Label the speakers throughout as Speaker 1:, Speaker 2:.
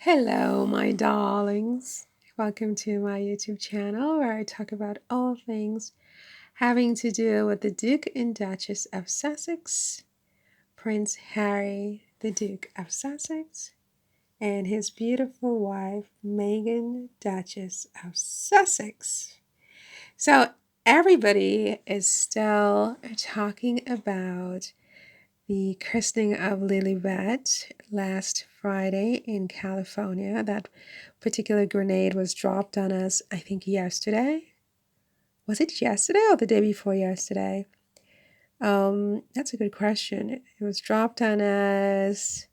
Speaker 1: Hello, my darlings. Welcome to my YouTube channel where I talk about all things having to do with the Duke and Duchess of Sussex, Prince Harry, the Duke of Sussex, and his beautiful wife, Meghan, Duchess of Sussex. So, everybody is still talking about the christening of Lilibet last Friday in California. That particular grenade was dropped on us, I think, yesterday. Was it yesterday or the day before yesterday? That's a good question. It was dropped on us.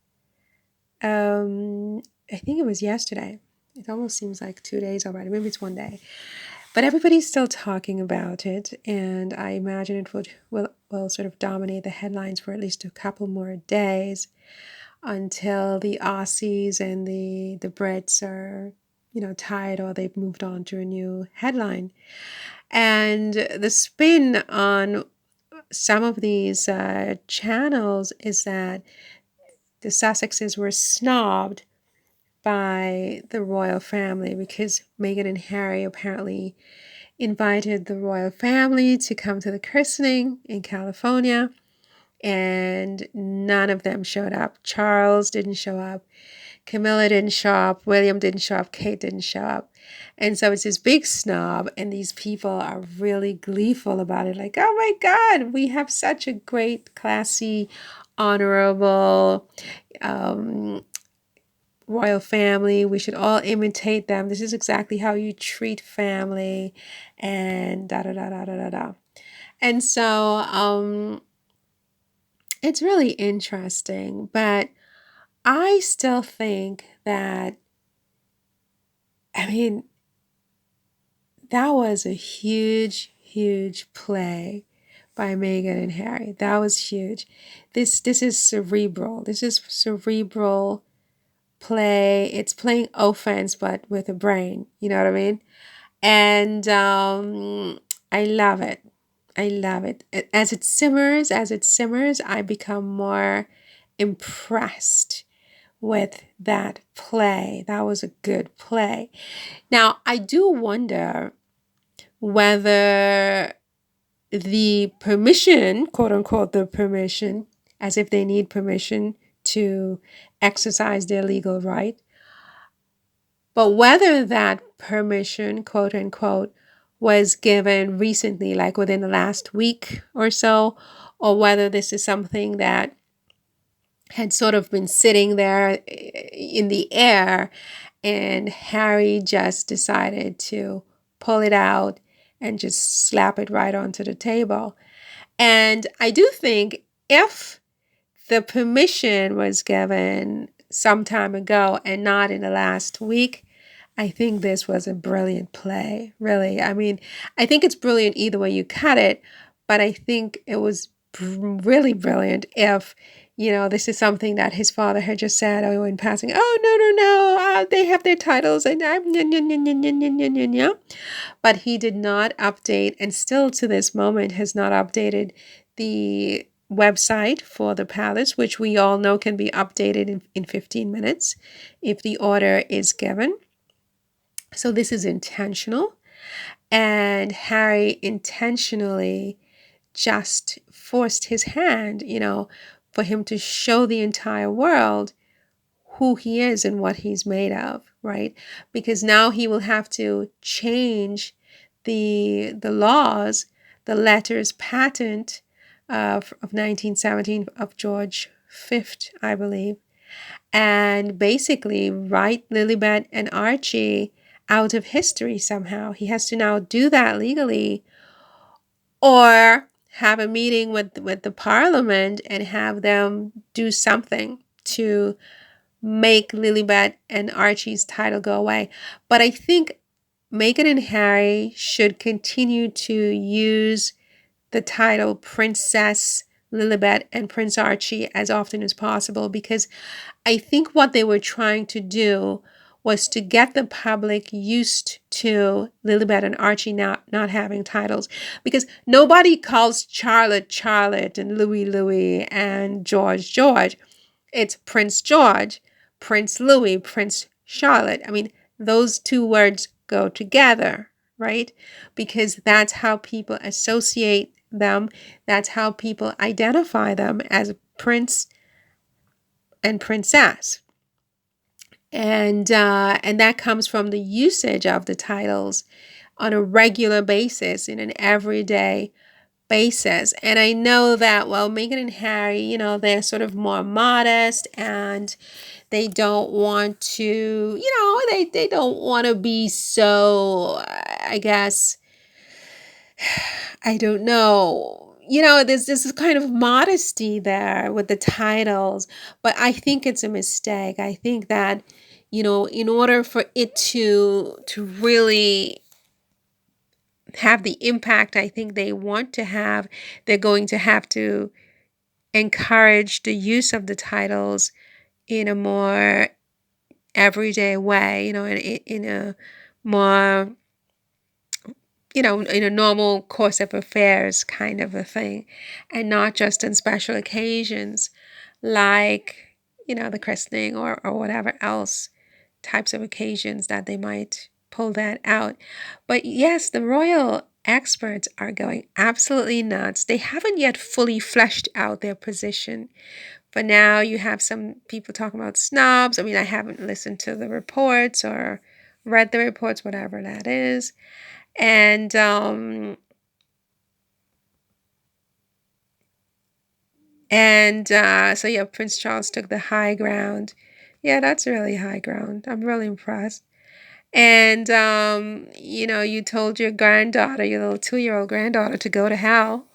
Speaker 1: I think it was yesterday. It almost seems like 2 days already. Maybe it's one day. But everybody's still talking about it, and I imagine it will sort of dominate the headlines for at least a couple more days until the Aussies and the Brits are, tired or they've moved on to a new headline. And the spin on some of these channels is that the Sussexes were snubbed by the royal family because Meghan and Harry apparently invited the royal family to come to the christening in California, and none of them showed up. Charles didn't show up. Camilla didn't show up. William didn't show up. Kate didn't show up. And so it's this big snub, and these people are really gleeful about it. Like, oh my God, we have such a great, classy, honorable, royal family. We should all imitate them. This is exactly how you treat family, and da da da da da da da. And so it's really interesting, but I still think that, that was a huge, huge play by Meghan and Harry. That was huge. This is cerebral. This is cerebral play. It's playing offense, but with a brain. You know what I mean? And I love it. I love it. As it simmers, I become more impressed with that play. That was a good play. Now, I do wonder whether the permission, quote unquote, the permission, as if they need permission to exercise their legal right, but whether that permission, quote unquote, was given recently, like within the last week or so, or whether this is something that had sort of been sitting there in the air and Harry just decided to pull it out and just slap it right onto the table. And I do think if the permission was given some time ago and not in the last week, I think this was a brilliant play, really. I think it's brilliant either way you cut it, but I think it was really brilliant if, this is something that his father had just said, in passing, oh, no, they have their titles, and but he did not update, and still to this moment has not updated the website for the palace, which we all know can be updated in 15 minutes if the order is given. So this is intentional, and Harry intentionally just forced his hand, for him to show the entire world who he is and what he's made of, right? Because now he will have to change the laws, the letters patent of 1917 of George V, I believe, and basically write Lilibet and Archie out of history somehow. He has to now do that legally, or have a meeting with the parliament and have them do something to make Lilibet and Archie's title go away. But I think Meghan and Harry should continue to use the title Princess Lilibet and Prince Archie as often as possible, because I think what they were trying to do was to get the public used to Lilibet and Archie not having titles, because nobody calls Charlotte Charlotte and Louis and George George. It's Prince George, Prince Louis, Prince Charlotte. I mean, those two words go together, right? Because that's how people associate them. That's how people identify them as prince and princess. And that comes from the usage of the titles on a regular basis, in an everyday basis. And I know that, well, Meghan and Harry, they're sort of more modest, and they don't want to, they don't want to be so, I guess, I don't know. There's this kind of modesty there with the titles, but I think it's a mistake. I think that, in order for it to really have the impact I think they want to have, they're going to have to encourage the use of the titles in a more everyday way, in a more, in a normal course of affairs kind of a thing, and not just on special occasions like, the christening or whatever else types of occasions that they might pull that out. But yes, the royal experts are going absolutely nuts. They haven't yet fully fleshed out their position. For now, you have some people talking about snubs. I mean, I haven't listened to the reports or read the reports, whatever that is. And so yeah, Prince Charles took the high ground. Yeah, that's really high ground. I'm really impressed. And you told your granddaughter, your little 2-year-old granddaughter, to go to hell.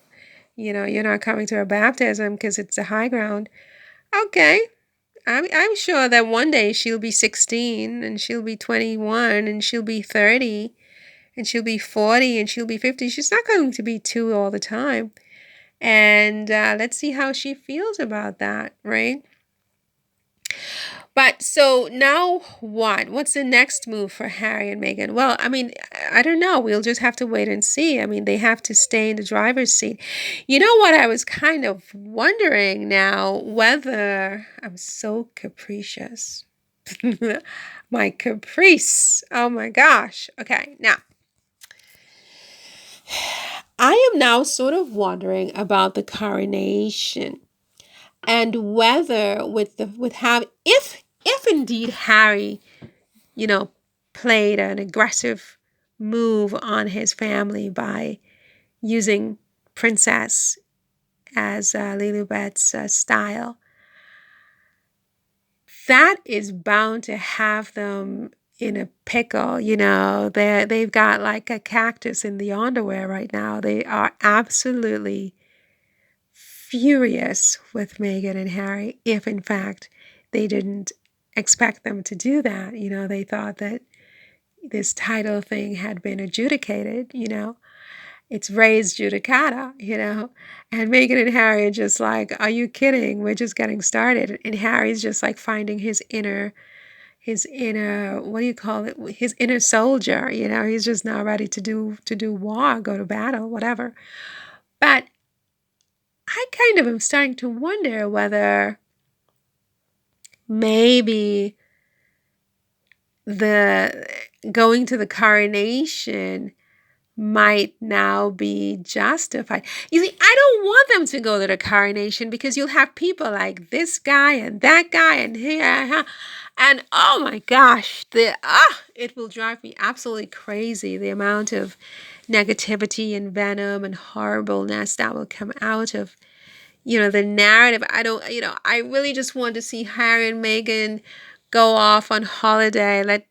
Speaker 1: You're not coming to her baptism because it's a high ground. Okay. I'm sure that one day she'll be 16, and she'll be 21, and she'll be 30, and she'll be 40, and she'll be 50. She's not going to be 2 all the time. And let's see how she feels about that, right? But so now what? What's the next move for Harry and Meghan? Well, I mean, I don't know. We'll just have to wait and see. I mean, they have to stay in the driver's seat. You know what? I was kind of wondering now whether I'm so capricious. My caprice. Oh my gosh. Okay, now I am now sort of wondering about the coronation, and whether with how, if indeed Harry, you know, played an aggressive move on his family by using princess as Lilibet's style, that is bound to have them in a pickle. They've got like a cactus in the underwear right now. They are absolutely furious with Meghan and Harry, if in fact they didn't expect them to do that. They thought that this title thing had been adjudicated. It's raised judicata, and Meghan and Harry are just like, are you kidding? We're just getting started. And Harry's just like finding his inner, what do you call it? His inner soldier. He's just now ready to do war, go to battle, whatever. But I kind of am starting to wonder whether maybe the going to the coronation might now be justified. You see, I don't want them to go to the coronation, because you'll have people like this guy and that guy and here, and oh my gosh, it will drive me absolutely crazy, the amount of negativity and venom and horribleness that will come out of the narrative. I really just want to see Harry and Meghan go off on holiday.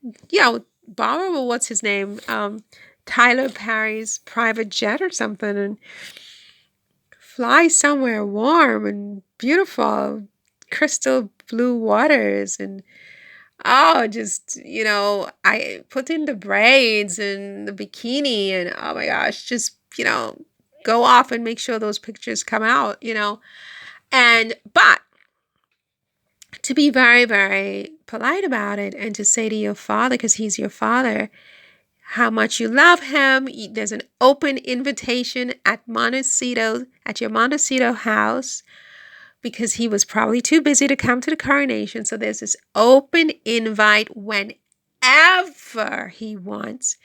Speaker 1: Borrow, what's his name? Tyler Perry's private jet or something, and fly somewhere warm and beautiful, crystal blue waters, and I put in the braids and the bikini, and oh my gosh, just, go off and make sure those pictures come out, but to be very, very polite about it, and to say to your father, because he's your father, how much you love him. There's an open invitation at your Montecito house because he was probably too busy to come to the coronation. So there's this open invite whenever he wants.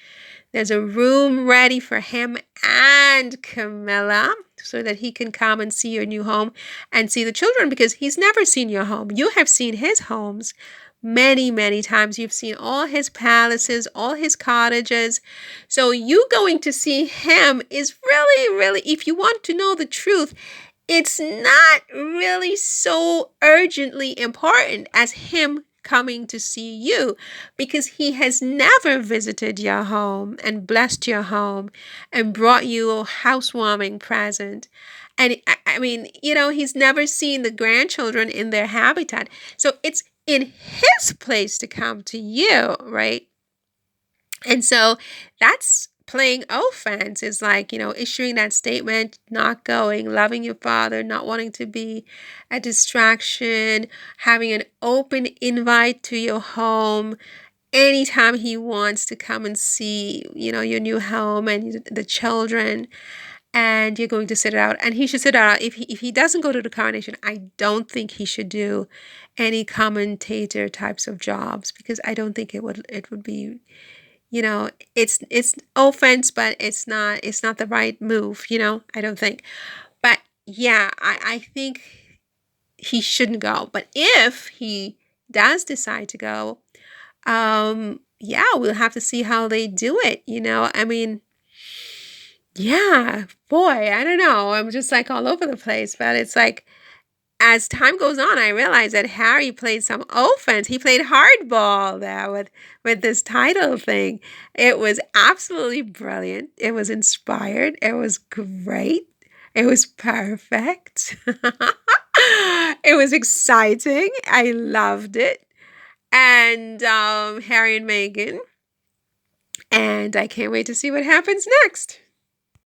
Speaker 1: There's a room ready for him and Camilla so that he can come and see your new home and see the children, because he's never seen your home. You have seen his homes many, many times. You've seen all his palaces, all his cottages. So you going to see him is really, really, if you want to know the truth, it's not really so urgently important as him coming to see you, because he has never visited your home and blessed your home and brought you a housewarming present. And I mean, he's never seen the grandchildren in their habitat. So it's in his place to come to you, right? And so that's playing offense, is like, issuing that statement, not going, loving your father, not wanting to be a distraction, having an open invite to your home anytime he wants to come and see, your new home and the children. And you're going to sit it out. And he should sit it out. If he doesn't go to the coronation, I don't think he should do any commentator types of jobs, because I don't think it would be, it's offense, but it's not the right move, I don't think. But yeah, I think he shouldn't go. But if he does decide to go, yeah, we'll have to see how they do it. I mean, yeah, boy, I don't know. I'm just like all over the place, but it's like, as time goes on, I realized that Harry played some offense. He played hardball there with this title thing. It was absolutely brilliant. It was inspired. It was great. It was perfect. It was exciting. I loved it. And Harry and Meghan. And I can't wait to see what happens next.